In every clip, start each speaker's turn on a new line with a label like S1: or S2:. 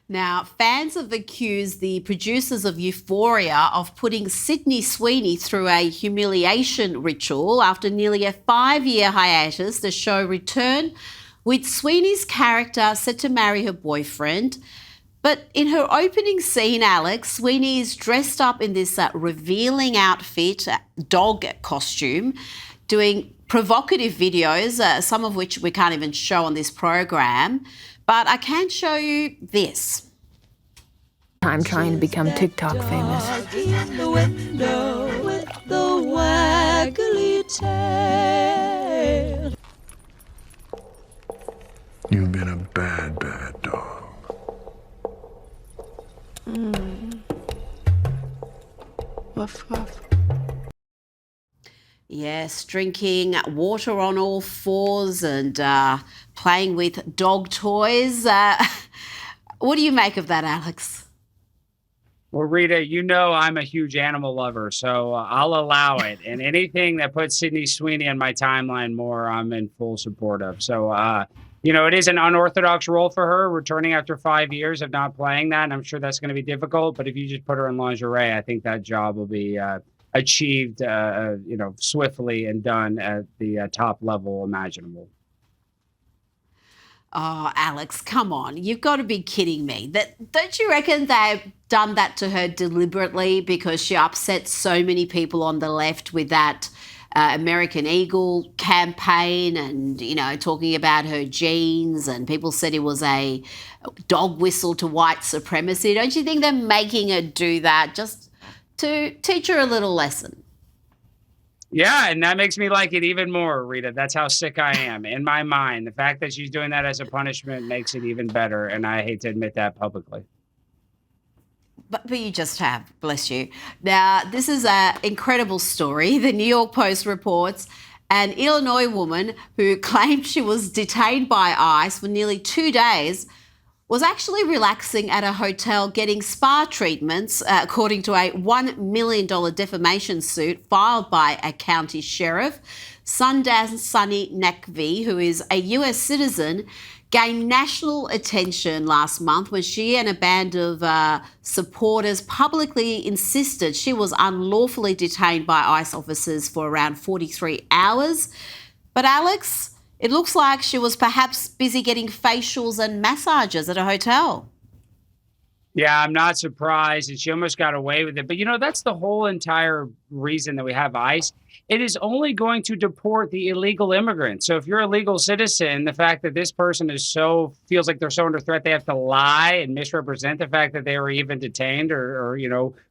S1: Now, fans have accused the producers of Euphoria of putting Sydney Sweeney through a humiliation ritual after nearly a 5-year hiatus. The show returned with Sweeney's character set to marry her boyfriend. But in her opening scene, Alex, Sweeney is dressed up in this revealing outfit, dog costume, doing provocative videos, some of which we can't even show on this program. But I can show you this.
S2: I'm trying to become TikTok famous.
S3: In the window with the waggly tail.
S4: You've been a bad, bad dog.
S2: Woof, woof.
S1: Yes, drinking water on all fours and playing with dog toys. What do you make of that, Alex?
S5: Well, Rita, you know I'm a huge animal lover, so I'll allow it. And anything that puts Sydney Sweeney on my timeline more, I'm in full support of. So, it is an unorthodox role for her, returning after 5 years of not playing that. And I'm sure that's going to be difficult. But if you just put her in lingerie, I think that job will be achieved, swiftly and done at the top level imaginable.
S1: Oh, Alex, come on. You've got to be kidding me. Don't you reckon they've done that to her deliberately because she upset so many people on the left with that American Eagle campaign and, talking about her genes, and people said it was a dog whistle to white supremacy? Don't you think they're making her do that just to teach her a little lesson?
S5: Yeah, and that makes me like it even more, Rita. That's how sick I am in my mind. The fact that she's doing that as a punishment makes it even better, and I hate to admit that publicly.
S1: But you just have, bless you. Now, this is an incredible story. The New York Post reports an Illinois woman who claimed she was detained by ICE for nearly 2 days was actually relaxing at a hotel getting spa treatments, according to a $1 million defamation suit filed by a county sheriff. Sundance Sunny Nakvi, who is a US citizen, gained national attention last month when she and a band of supporters publicly insisted she was unlawfully detained by ICE officers for around 43 hours. But Alex, it looks like she was perhaps busy getting facials and massages at a hotel.
S5: Yeah, I'm not surprised. And she almost got away with it. But, that's the whole entire reason that we have ICE. It is only going to deport the illegal immigrants. So if you're a legal citizen, the fact that this person feels like they're so under threat, they have to lie and misrepresent the fact that they were even detained or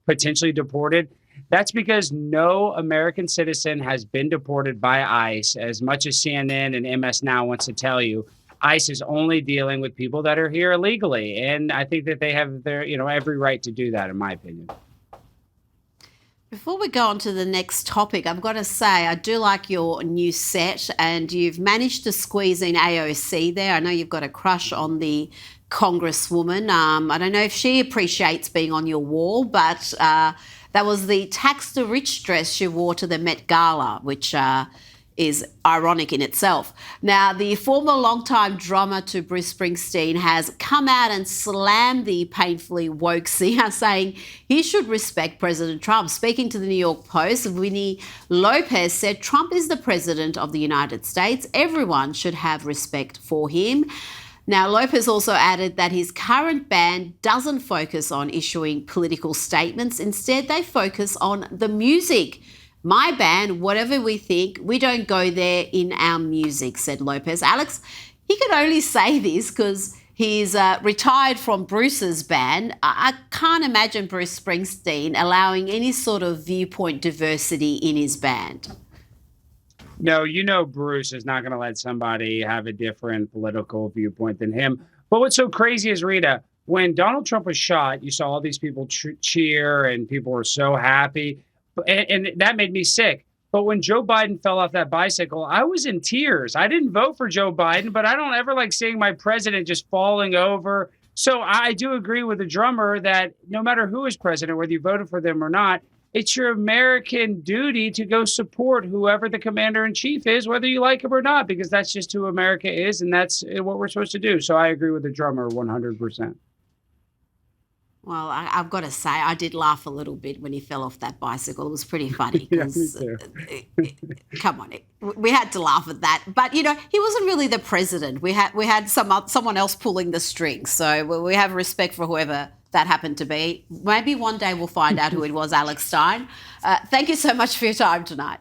S5: potentially deported. That's because no American citizen has been deported by ICE. As much as CNN and MS Now wants to tell you, ICE is only dealing with people that are here illegally. And I think that they have their, every right to do that, in my opinion.
S1: Before we go on to the next topic, I've got to say I do like your new set, and you've managed to squeeze in AOC there. I know you've got a crush on the Congresswoman. I don't know if she appreciates being on your wall, but that was the tax the rich dress she wore to the Met Gala, which is ironic in itself. Now, the former longtime drummer to Bruce Springsteen has come out and slammed the painfully woke singer, saying he should respect President Trump. Speaking to the New York Post, Winnie Lopez said Trump is the president of the United States. Everyone should have respect for him. Now, Lopez also added that his current band doesn't focus on issuing political statements. Instead, they focus on the music. My band, whatever we think, we don't go there in our music, said Lopez. Alex, he can only say this because he's retired from Bruce's band. I can't imagine Bruce Springsteen allowing any sort of viewpoint diversity in his band.
S5: No, Bruce is not going to let somebody have a different political viewpoint than him. But what's so crazy is, Rita, when Donald Trump was shot, you saw all these people cheer and people were so happy. And that made me sick. But when Joe Biden fell off that bicycle, I was in tears. I didn't vote for Joe Biden, but I don't ever like seeing my president just falling over. So I do agree with the drummer that no matter who is president, whether you voted for them or not, it's your American duty to go support whoever the commander in chief is, whether you like him or not, because that's just who America is. And that's what we're supposed to do. So I agree with the drummer 100%.
S1: Well, I've got to say, I did laugh a little bit when he fell off that bicycle. It was pretty funny
S5: Yeah, me
S1: because,
S5: too.
S1: come on, we had to laugh at that. But you know, he wasn't really the president. We had someone else pulling the strings. So we have respect for whoever that happened to be. Maybe one day we'll find out who it was, Alex Stein. Thank you so much for your time tonight.